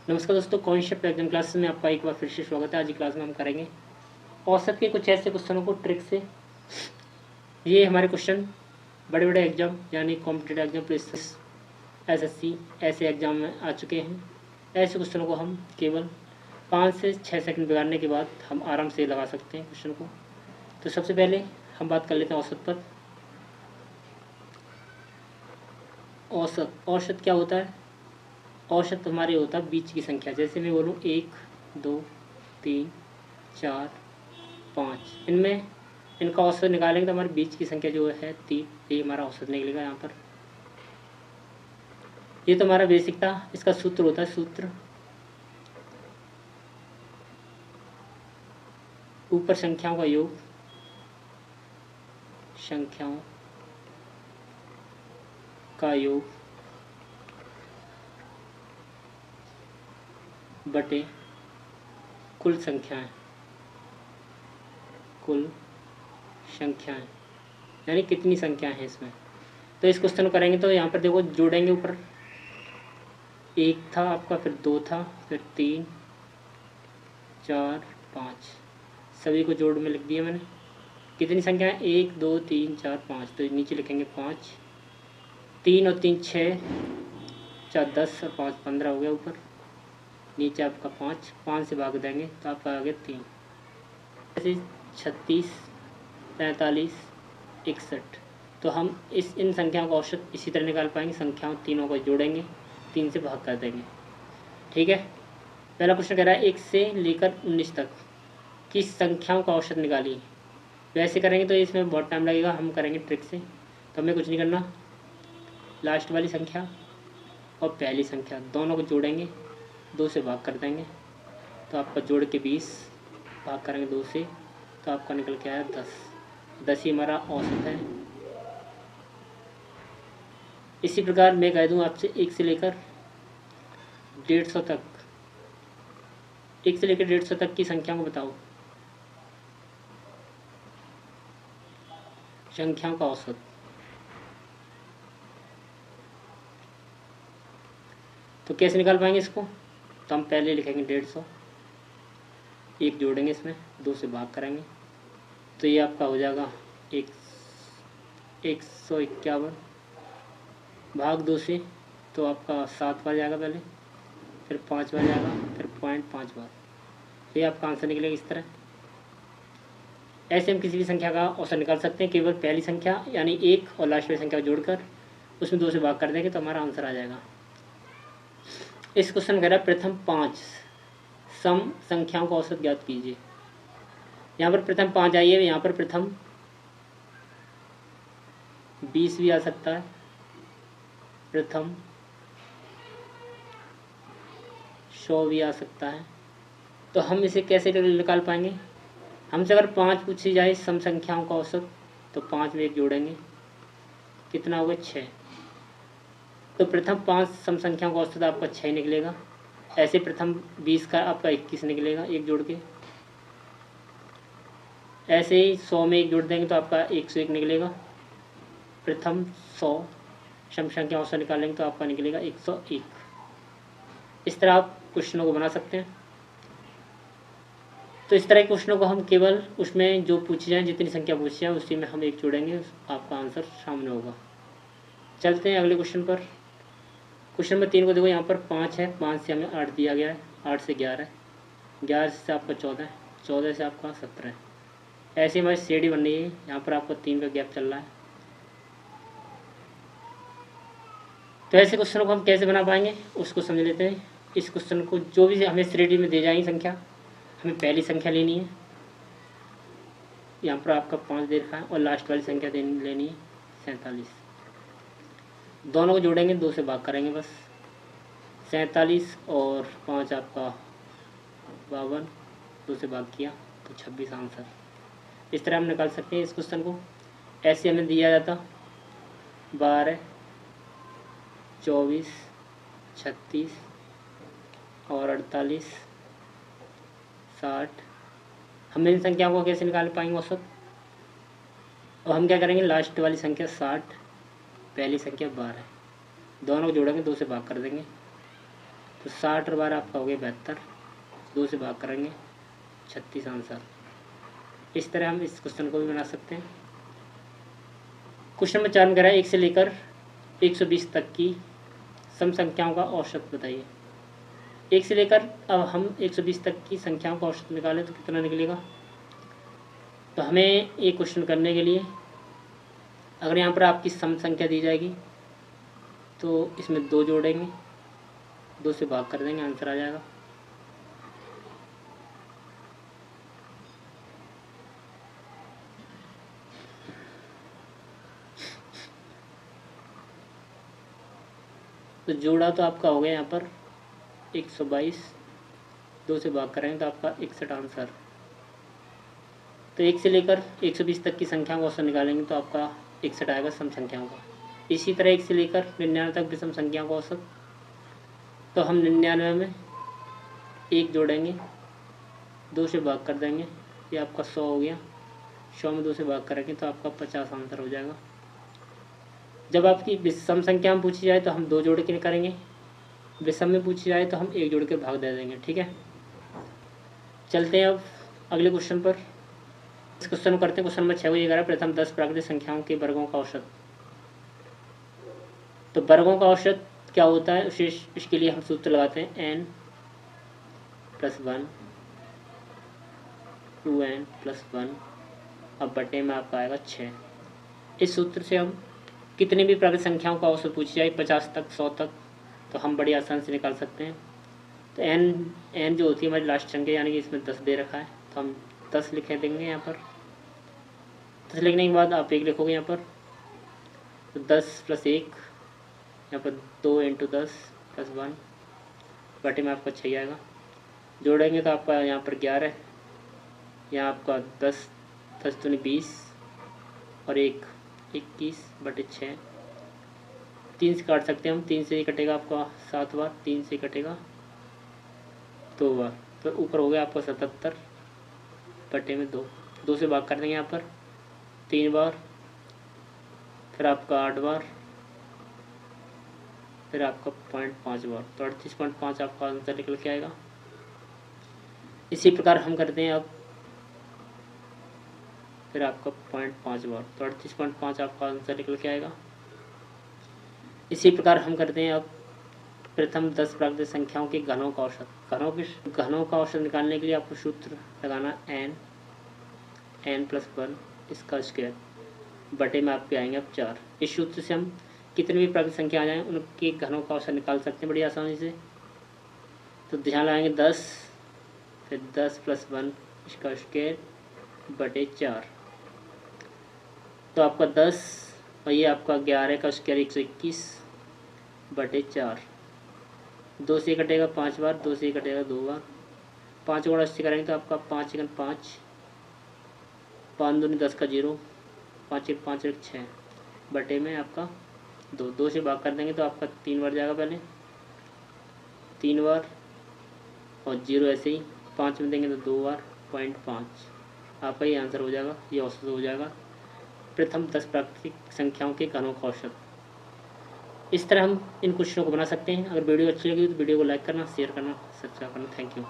नमस्कार दोस्तों, concept exam classes में आपका एक बार फिर से स्वागत है। आज की क्लास में हम करेंगे औसत के कुछ ऐसे क्वेश्चनों को ट्रिक से। ये हमारे क्वेश्चन बड़े बड़े एग्जाम यानी कॉम्पिटेटिव एग्जाम, पुलिस, एसएससी ऐसे एग्जाम में आ चुके हैं। ऐसे क्वेश्चनों को हम केवल 5 से 6 सेकंड बिगाड़ने के बाद हम आराम से लगा सकते हैं क्वेश्चन को। तो सबसे पहले हम बात कर लेते हैं औसत पर। औसत क्या होता है? औसत हमारे होता है बीच की संख्या। जैसे मैं बोलूँ 1, 2, 3, 4, 5, इनमें इनका औसत निकालेंगे तो हमारे बीच की संख्या जो है 3, ये हमारा औसत निकलेगा यहाँ पर। ये तो हमारा बेसिक था। इसका सूत्र होता है सूत्र ऊपर संख्याओं का योग, संख्याओं का योग बटे कुल संख्याएं, कुल संख्याएं यानी कितनी संख्या है इसमें। तो इस क्वेश्चन को करेंगे तो यहाँ पर देखो जोड़ेंगे। ऊपर 1 था आपका, फिर 2 था, फिर 3, 4, 5, सभी को जोड़ में लिख दिया मैंने। कितनी संख्या है? 1, 2, 3, 4, 5। तो नीचे लिखेंगे 5, 3 और 3 6, 4 10 और 5 15 हो गया ऊपर। नीचे आपका 5 से भाग देंगे तो आपका आ गया 3। ऐसे 36, 45, 61। तो हम इन संख्याओं का औसत इसी तरह निकाल पाएंगे। संख्याओं तीनों को जोड़ेंगे, 3 से भाग कर देंगे। ठीक है। पहला क्वेश्चन कह रहा है 1 से लेकर 19 तक की संख्याओं का औसत निकालिए। वैसे करेंगे तो इसमें बहुत टाइम लगेगा, हम करेंगे ट्रिक से। तो हमें कुछ नहीं करना, लास्ट वाली संख्या और पहली संख्या दोनों को जोड़ेंगे, 2 से भाग कर देंगे तो आपका जोड़ के 20, भाग करेंगे 2 से तो आपका निकल के आया 10 ही हमारा औसत है। इसी प्रकार मैं कह दूं आपसे 1 से लेकर 150 तक, 1 से लेकर 150 तक की संख्याओं को बताओ, संख्याओं का औसत। तो कैसे निकाल पाएंगे इसको? तो हम पहले लिखेंगे 150, 1 जोड़ेंगे इसमें, 2 से भाग करेंगे तो ये आपका हो जाएगा 151 भाग 2 से तो आपका 7 बार जाएगा, पहले फिर 5 बार जाएगा, फिर 0.5 बार। तो ये आपका आंसर निकलेगा इस तरह। ऐसे हम किसी भी संख्या का औसत निकाल सकते हैं, केवल पहली संख्या यानी 1 और लास्ट वाली संख्या जोड़कर उसमें 2 से भाग कर देंगे तो हमारा आंसर आ जाएगा। इस क्वेश्चन कह रहा है प्रथम 5 सम संख्याओं का औसत ज्ञात कीजिए। यहाँ पर प्रथम 5 आई है, यहाँ पर प्रथम 20 भी आ सकता है, प्रथम 100 भी आ सकता है। तो हम इसे कैसे निकाल पाएंगे? हमसे अगर 5 पूछी जाए सम संख्याओं का औसत तो 5 में 1 जोड़ेंगे, कितना होगा 6। तो प्रथम 5 सम संख्याओं का औसत आपका 6 निकलेगा। ऐसे प्रथम 20 का आपका 21 निकलेगा 1 जोड़ के। ऐसे ही 100 में 1 जोड़ देंगे तो आपका 101 निकलेगा। प्रथम 100 सम संख्या औसत निकालेंगे तो आपका निकलेगा 101। इस तरह आप क्वेश्चनों को बना सकते हैं। तो इस तरह के क्वेश्चनों को हम केवल उसमें जो पूछी जाए, जितनी संख्या पूछी जाए उसी में हम 1 जोड़ेंगे, आपका आंसर सामने होगा। चलते हैं अगले क्वेश्चन पर। क्वेश्चन नंबर 3 को देखो, यहाँ पर 5 है, 5 से हमें 8 दिया गया है, 8 से 11, 11 से आपका 14, 14 से आपका 17। ऐसे हमारी सीढ़ी बन रही है, यहाँ पर आपको 3 का गैप चल रहा है। तो ऐसे क्वेश्चनों को हम कैसे बना पाएंगे उसको समझ लेते हैं। इस क्वेश्चन को जो भी हमें श्रेणी में दे जाएंगी संख्या, हमें पहली संख्या लेनी है, यहाँ पर आपका 5 दे रखा है, और लास्ट वाली संख्या लेनी है 47। दोनों को जोड़ेंगे, 2 से भाग करेंगे बस। 47 और 5 आपका 52, 2 से भाग किया तो 26 आंसर। इस तरह हम निकाल सकते हैं इस क्वेश्चन को। ऐसे हमें दिया जाता 12, 24, 36 और 48, 60। हम इन संख्याओं को कैसे निकाल पाएंगे औसत? और हम क्या करेंगे, लास्ट वाली संख्या 60, पहली संख्या 12, दोनों को जोड़ेंगे, 2 से भाग कर देंगे तो 60 और 12 आपका हो गया 72, 2 से भाग करेंगे 36 आंसर। इस तरह हम इस क्वेश्चन को भी बना सकते हैं। क्वेश्चन नंबर 4 में कह रहा है 1 से लेकर 120 तक की सम संख्याओं का औसत बताइए। 1 से लेकर अब हम 120 तक की संख्याओं का औसत निकालें तो कितना निकलेगा। तो हमें ये क्वेश्चन करने के लिए अगर यहाँ पर आपकी सम संख्या दी जाएगी तो इसमें 2 जोड़ेंगे, 2 से भाग कर देंगे, आंसर आ जाएगा। तो जोड़ा तो आपका हो गया यहाँ पर 122, 2 से भाग करेंगे तो आपका 61 आंसर। तो 1 से लेकर 120 तक की संख्याओं का औसत निकालेंगे तो आपका 61 आएगा सम संख्याओं का। इसी तरह 1 से लेकर 99 तक विषम संख्याओं का औसत, तो हम 99 में 1 जोड़ेंगे, 2 से भाग कर देंगे, ये आपका 100 हो गया। 100 में 2 से भाग करेंगे तो आपका 50 आंसर हो जाएगा। जब आपकी विषम संख्या में पूछी जाए तो हम 2 जोड़ के करेंगे, विषम में पूछी जाए तो हम 1 जोड़ के भाग दे देंगे। ठीक है, चलते हैं अब अगले क्वेश्चन पर। इस क्वेश्चन को करते हैं। क्वेश्चन नंबर 6 को ये कह रहा है प्रथम 10 प्राकृतिक संख्याओं के वर्गों का औसत। तो वर्गों का औसत क्या होता है, इसके लिए हम सूत्र लगाते हैं n + 1 2n + 1 अब बटे में आपका आएगा 6। इस सूत्र से हम कितनी भी प्राकृतिक संख्याओं का औसत पूछी जाए 50 तक 100 तक तो हम बड़ी आसान से निकाल सकते हैं। तो n जो होती है हमारी लास्ट संख्या, यानी कि इसमें 10 दे रखा है तो हम 10 लिखे देंगे यहाँ पर। 10 लिखने के बाद आप 1 लिखोगे यहाँ पर, तो 10 + 1 यहाँ पर 2 × 10 + 1 बटे में आपका 6 आएगा। जोड़ेंगे तो आपका यहाँ पर 11, यहाँ आपका 10 10 दूनी 20 और 1 21 बटे 6। 3 से काट सकते हैं हम, 3 से ही कटेगा आपका 7 बार, 3 से कटेगा 2 बार, तो ऊपर हो गया आपका 77 बटे में 2। 2 से भाग कर देंगे यहाँ पर 3 बार, फिर आपका 8 बार, फिर आपका 0.5 बार, तो 38.5 आपका आंसर निकल के आएगा। इसी प्रकार हम करते हैं अब, फिर आपका 0.5 बार, तो 38.5 आपका आंसर निकल के आएगा। इसी प्रकार हम करते हैं अब प्रथम 10 प्राकृतिक संख्याओं के घनों का औसत। घनों का औसत निकालने के लिए आपको सूत्र लगाना n + 1 इसका स्क्वायर बटे में आपके आएंगे अब 4। इस सूत्र से हम कितनी भी प्राकृतिक संख्या आ जाएँ उनके घनों का औसत निकाल सकते हैं बड़ी आसानी से। तो ध्यान लगाएंगे 10, फिर 10 + 1 इसका स्क्वायर बटे 4, तो आपका 10 और ये आपका 11 का स्क्वायर 121 बटे 4। 2 से कटेगा 5 बार, 2 से कटेगा 2 बार, 5 गुणा 80 करेंगे तो आपका 5 × 5 5 दूनी 10 का 0, 5 × 5 = 6 बटे में आपका 2। 2 से भाग कर देंगे तो आपका 3 बार जाएगा, पहले 3 बार और 0 ऐसे ही 5 में देंगे तो 2 बार 0.5 आपका ये आंसर हो जाएगा, ये औसत हो जाएगा प्रथम 10 प्राकृतिक संख्याओं के घनों का औसत। इस तरह हम इन क्वेश्चनों को बना सकते हैं। अगर वीडियो अच्छी लगी तो वीडियो को लाइक करना, शेयर करना, सब्सक्राइब करना। Thank you.